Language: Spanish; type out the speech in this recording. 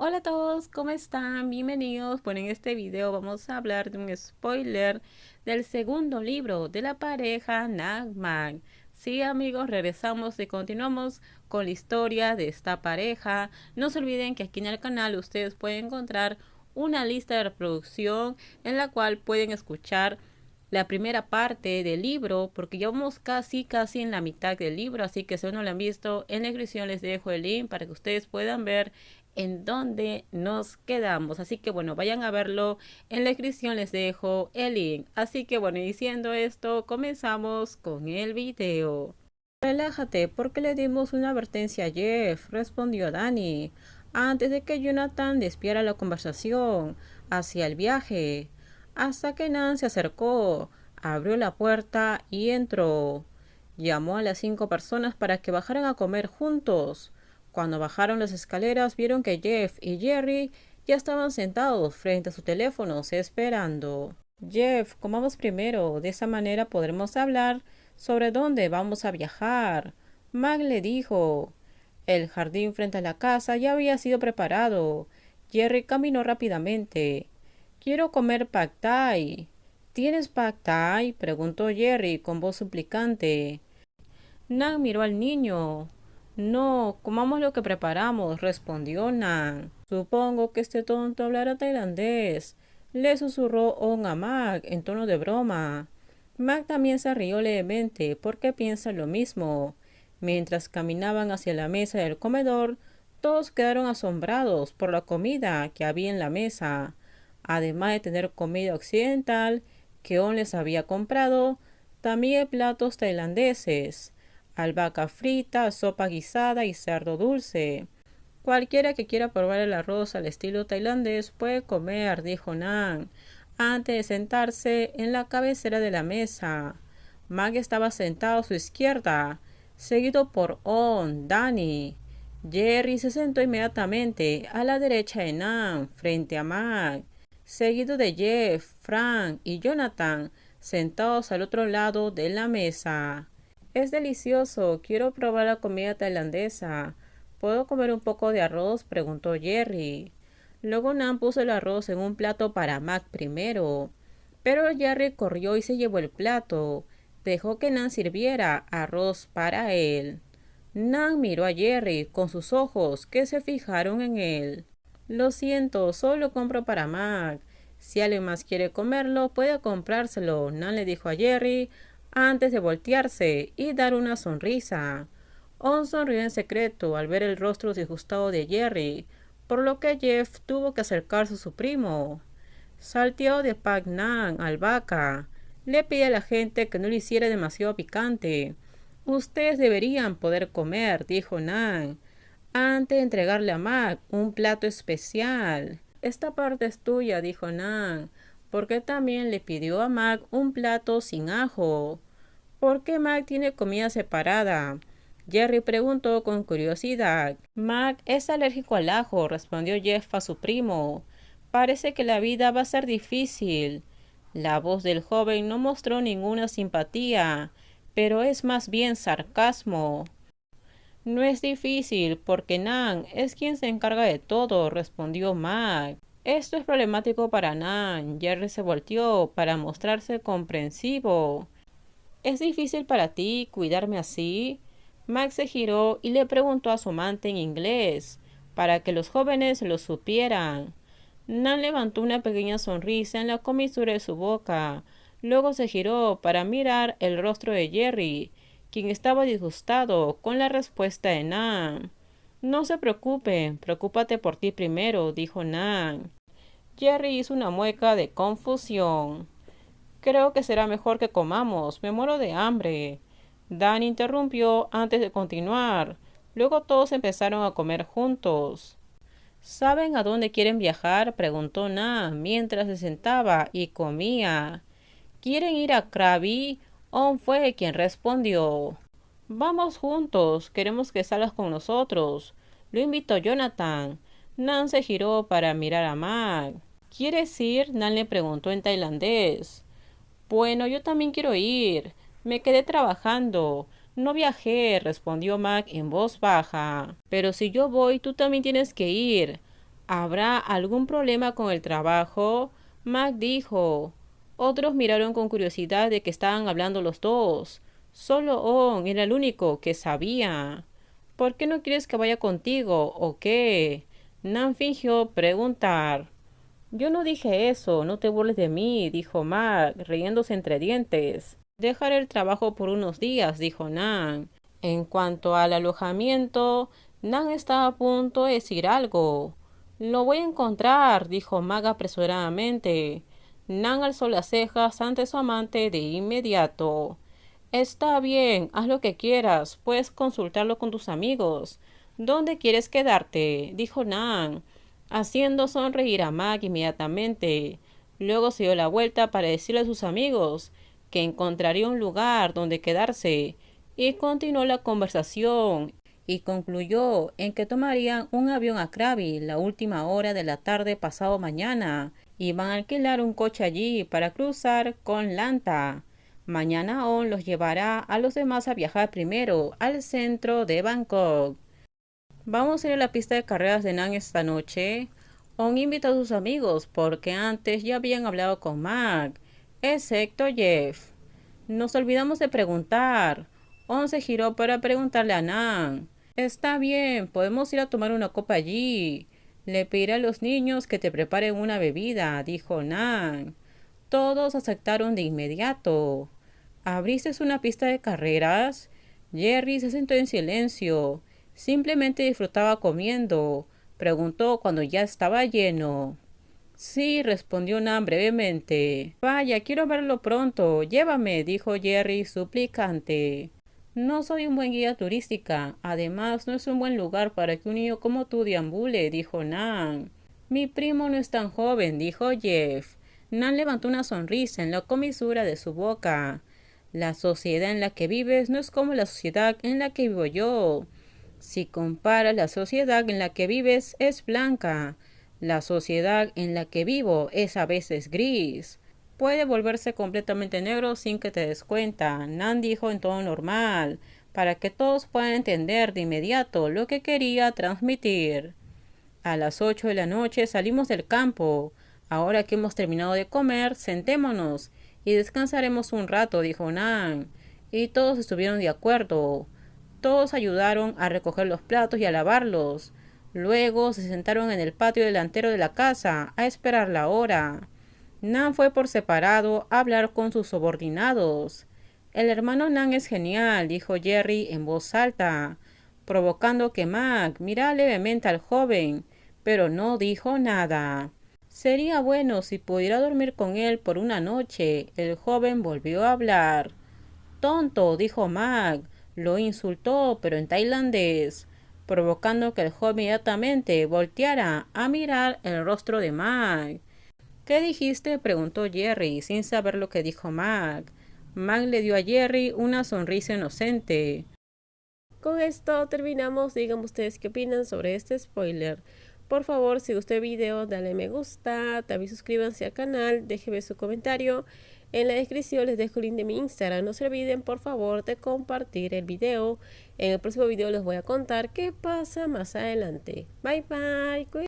Hola a todos, ¿cómo están? Bienvenidos. Bueno, en este video vamos a hablar de un spoiler del segundo libro de la pareja Nagman. Sí, amigos, regresamos y continuamos con la historia de esta pareja. No se olviden que aquí en el canal ustedes pueden encontrar una lista de reproducción en la cual pueden escuchar la primera parte del libro, porque ya vamos casi en la mitad del libro, así que si no lo han visto, en la descripción les dejo el link para que ustedes puedan ver en dónde nos quedamos. Así que bueno, vayan a verlo. En la descripción les dejo el link. Así que bueno, diciendo esto, comenzamos con el video. Relájate, porque le dimos una advertencia a Jeff, respondió Danny, antes de que Jonathan despiara la conversación hacia el viaje, hasta que Nan se acercó, abrió la puerta y entró. Llamó a las 5 personas para que bajaran a comer juntos. Cuando bajaron las escaleras vieron que Jeff y Jerry ya estaban sentados frente a sus teléfonos esperando. Jeff, comamos primero, de esa manera podremos hablar sobre dónde vamos a viajar. Mag le dijo. El jardín frente a la casa ya había sido preparado. Jerry caminó rápidamente. Quiero comer pad thai. ¿Tienes pad thai? Preguntó Jerry con voz suplicante. Nan miró al niño. No, comamos lo que preparamos, respondió Nan. Supongo que este tonto hablará tailandés. Le susurró On a Mag en tono de broma. Mag también se rió levemente porque piensa lo mismo. Mientras caminaban hacia la mesa del comedor, todos quedaron asombrados por la comida que había en la mesa. Además de tener comida occidental que On les había comprado, también hay platos tailandeses, albahaca frita, sopa guisada y cerdo dulce. Cualquiera que quiera probar el arroz al estilo tailandés puede comer, dijo Nan, antes de sentarse en la cabecera de la mesa. Mag estaba sentado a su izquierda, seguido por On, Danny. Jerry se sentó inmediatamente a la derecha de Nan, frente a Mag, seguido de Jeff, Frank y Jonathan, sentados al otro lado de la mesa. Es delicioso, quiero probar la comida tailandesa. ¿Puedo comer un poco de arroz? Preguntó Jerry. Luego Nan puso el arroz en un plato para Mac primero. Pero Jerry corrió y se llevó el plato. Dejó que Nan sirviera arroz para él. Nan miró a Jerry con sus ojos que se fijaron en él. Lo siento, solo compro para Mac. Si alguien más quiere comerlo, puede comprárselo, Nan le dijo a Jerry antes de voltearse y dar una sonrisa. On sonrió en secreto al ver el rostro disgustado de Jerry, por lo que Jeff tuvo que acercarse a su primo. Salteado de Pac Nan, albahaca. Le pide a la gente que no le hiciera demasiado picante. Ustedes deberían poder comer, dijo Nan, antes de entregarle a Mac un plato especial. Esta parte es tuya, dijo Nan, porque también le pidió a Mac un plato sin ajo. ¿Por qué Mac tiene comida separada? Jerry preguntó con curiosidad. Mac es alérgico al ajo, respondió Jeff a su primo. Parece que la vida va a ser difícil. La voz del joven no mostró ninguna simpatía, pero es más bien sarcasmo. No es difícil, porque Nan es quien se encarga de todo, respondió Mac. Esto es problemático para Nan. Jerry se volteó para mostrarse comprensivo. ¿Es difícil para ti cuidarme así? Max se giró y le preguntó a su amante en inglés, para que los jóvenes lo supieran. Nan levantó una pequeña sonrisa en la comisura de su boca. Luego se giró para mirar el rostro de Jerry, quien estaba disgustado con la respuesta de Nan. No se preocupe, preocúpate por ti primero, dijo Nan. Jerry hizo una mueca de confusión. Creo que será mejor que comamos. Me muero de hambre. Dan interrumpió antes de continuar. Luego todos empezaron a comer juntos. ¿Saben a dónde quieren viajar? Preguntó Na mientras se sentaba y comía. ¿Quieren ir a Krabi? On fue quien respondió. Vamos juntos. Queremos que salgas con nosotros. Lo invitó Jonathan. Nan se giró para mirar a Mag. ¿Quieres ir? Nan le preguntó en tailandés. Bueno, yo también quiero ir. Me quedé trabajando. No viajé, respondió Mac en voz baja. Pero si yo voy, tú también tienes que ir. ¿Habrá algún problema con el trabajo? Mac dijo. Otros miraron con curiosidad de qué estaban hablando los dos. Solo On era el único que sabía. ¿Por qué no quieres que vaya contigo o qué? Nan fingió preguntar. Yo no dije eso, no te burles de mí, dijo Mac, riéndose entre dientes. Dejaré el trabajo por unos días, dijo Nan. En cuanto al alojamiento, Nan estaba a punto de decir algo. Lo voy a encontrar, dijo Mac apresuradamente. Nan alzó las cejas ante su amante de inmediato. Está bien, haz lo que quieras, puedes consultarlo con tus amigos. ¿Dónde quieres quedarte? Dijo Nan, haciendo sonreír a Mac inmediatamente. Luego se dio la vuelta para decirle a sus amigos que encontraría un lugar donde quedarse, y continuó la conversación, y concluyó en que tomarían un avión a Krabi la última hora de la tarde pasado mañana, y van a alquilar un coche allí para cruzar con Lanta. Mañana On los llevará a los demás a viajar primero al centro de Bangkok. Vamos a ir a la pista de carreras de Nan esta noche. On invitó a sus amigos porque antes ya habían hablado con Mac, excepto Jeff. Nos olvidamos de preguntar. On se giró para preguntarle a Nan. Está bien, podemos ir a tomar una copa allí. Le pediré a los niños que te preparen una bebida, dijo Nan. Todos aceptaron de inmediato. ¿Abriste una pista de carreras? Jerry se sentó en silencio. Simplemente disfrutaba comiendo. Preguntó cuando ya estaba lleno. Sí, respondió Nan brevemente. Vaya, quiero verlo pronto. Llévame, dijo Jerry suplicante. No soy un buen guía turística. Además, no es un buen lugar para que un niño como tú deambule, dijo Nan. Mi primo no es tan joven, dijo Jeff. Nan levantó una sonrisa en la comisura de su boca. La sociedad en la que vives no es como la sociedad en la que vivo yo. Si comparas, la sociedad en la que vives es blanca. La sociedad en la que vivo es a veces gris. Puede volverse completamente negro sin que te des cuenta, Nan dijo en tono normal, para que todos puedan entender de inmediato lo que quería transmitir. A las 8 de la noche salimos del campo. Ahora que hemos terminado de comer, sentémonos y descansaremos un rato, dijo Nan. Y todos estuvieron de acuerdo. Todos ayudaron a recoger los platos y a lavarlos. Luego se sentaron en el patio delantero de la casa a esperar la hora. Nan fue por separado a hablar con sus subordinados. El hermano Nan es genial, dijo Jerry en voz alta, provocando que Mac mirara levemente al joven, pero no dijo nada. Sería bueno si pudiera dormir con él por una noche. El joven volvió a hablar. Tonto, dijo Mac. Lo insultó, pero en tailandés, provocando que el joven inmediatamente volteara a mirar el rostro de Mac. ¿Qué dijiste? Preguntó Jerry, sin saber lo que dijo Mac. Mac le dio a Jerry una sonrisa inocente. Con esto terminamos. Díganme ustedes qué opinan sobre este spoiler. Por favor, si gustó el video, dale me gusta, también suscríbanse al canal, déjenme su comentario. En la descripción les dejo el link de mi Instagram. No se olviden, por favor, de compartir el video. En el próximo video les voy a contar qué pasa más adelante. Bye bye.